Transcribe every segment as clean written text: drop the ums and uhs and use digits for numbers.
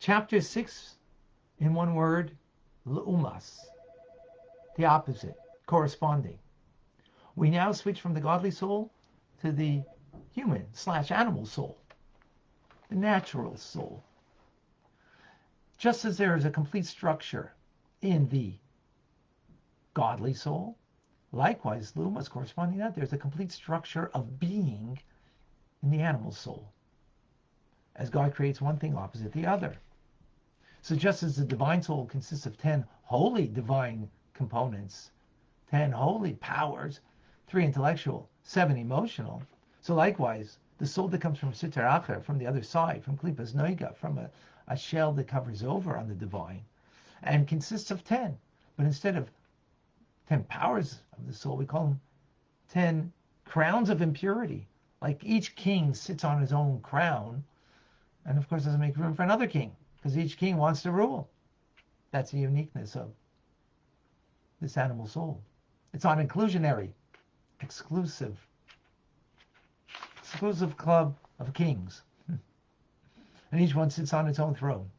Chapter 6, in one word, l'umas, the opposite, corresponding. We now switch from the godly soul to the human/animal soul, the natural soul. Just as there is a complete structure in the godly soul, likewise, l'umas corresponding to that, there's a complete structure of being in the animal soul, as God creates one thing opposite the other. So just as the divine soul consists of 10 holy divine components, 10 holy powers, 3 intellectual, 7 emotional, so likewise, the soul that comes from Sitar Acher, from the other side, from Klipas Noiga, from a shell that covers over on the divine, and consists of 10. But instead of 10 powers of the soul, we call them 10 crowns of impurity. Like each king sits on his own crown, and of course doesn't make room for another king, because each king wants to rule. That's the uniqueness of this animal soul. It's not inclusionary, exclusive club of kings. And each one sits on its own throne.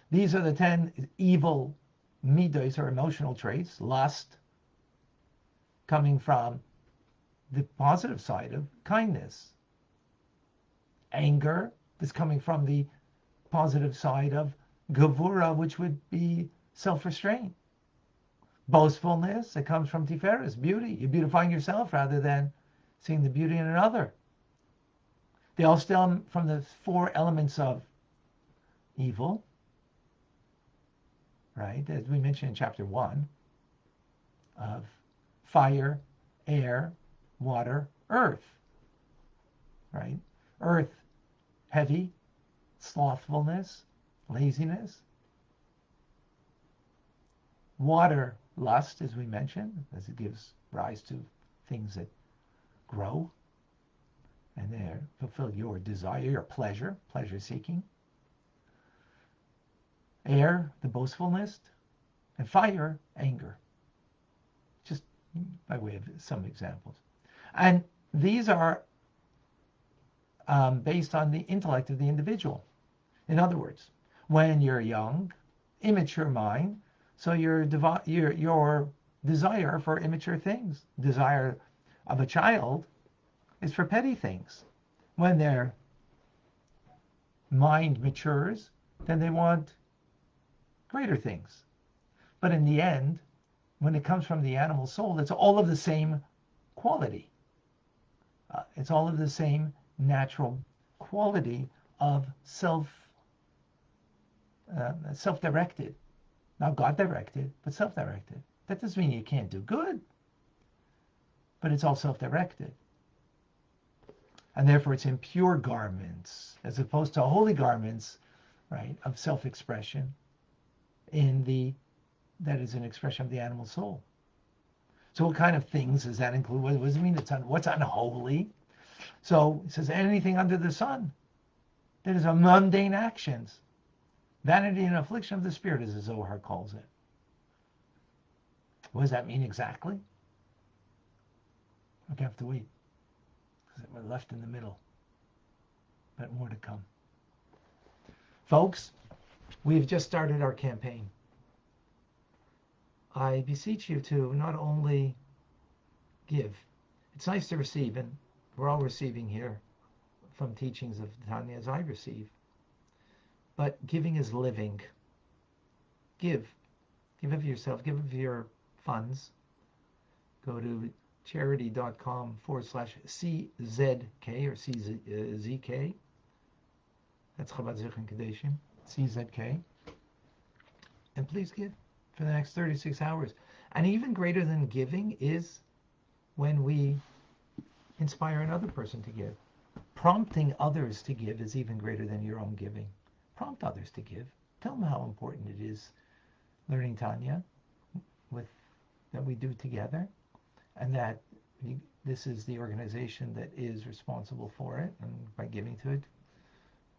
These are the 10 evil midos, or emotional traits. Lust, coming from the positive side of kindness. Anger is coming from the positive side of gevura, which would be self-restraint. Boastfulness, it comes from tiferes, beauty. You're beautifying yourself rather than seeing the beauty in another. They all stem from the 4 elements of evil, right? As we mentioned in chapter 1, of fire, air, water, earth, right? Earth, heavy, slothfulness, laziness. Water, lust, as we mentioned, as it gives rise to things that grow and there fulfill your desire, your pleasure seeking. Air, the boastfulness, and fire, anger. Just by way of some examples. And these are based on the intellect of the individual. In other words, when you're young, immature mind, so your desire for immature things, desire of a child, is for petty things. When their mind matures, then they want greater things. But in the end, when it comes from the animal soul, it's all of the same quality. It's all of the same natural quality of self-directed. Not God-directed, but self-directed. That doesn't mean you can't do good, but it's all self-directed. And therefore it's in pure garments, as opposed to holy garments, right, of self-expression, that is an expression of the animal soul. So what kind of things does that include? What does it mean? What's unholy? So it says anything under the sun that is a mundane actions. Vanity and affliction of the spirit, as the Zohar calls it. What does that mean exactly? We're going to have to wait, because we're left in the middle. But more to come. Folks, we've just started our campaign. I beseech you to not only give. It's nice to receive, and we're all receiving here from teachings of Tanya as I receive. But giving is living. Give. Give of yourself. Give of your funds. Go to charity.com/CZK or CZK. That's Chabad Zichron Kadeshim. CZK. And please give for the next 36 hours. And even greater than giving is when we inspire another person to give. Prompting others to give is even greater than your own giving. Prompt others to give. Tell them how important it is learning Tanya that we do together, and that this is the organization that is responsible for it, and by giving to it,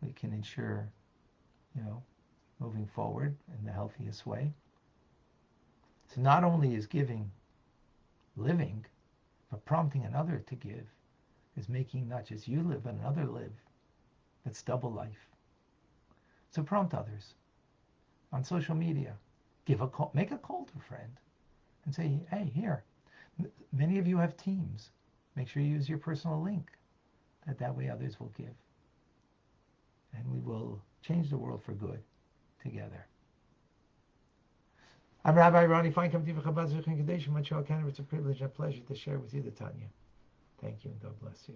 we can ensure, moving forward in the healthiest way. So not only is giving living, but prompting another to give is making not just you live, but another live. That's double life. So prompt others on social media. Make a call to a friend and say, hey, here, many of you have teams. Make sure you use your personal link. That way others will give. And we will change the world for good together. I'm Rabbi Ronnie Fine, coming to you for Chabad Zurich and Kadesh. Montreal, Canada. It's a privilege and a pleasure to share with you the Tanya. Thank you and God bless you.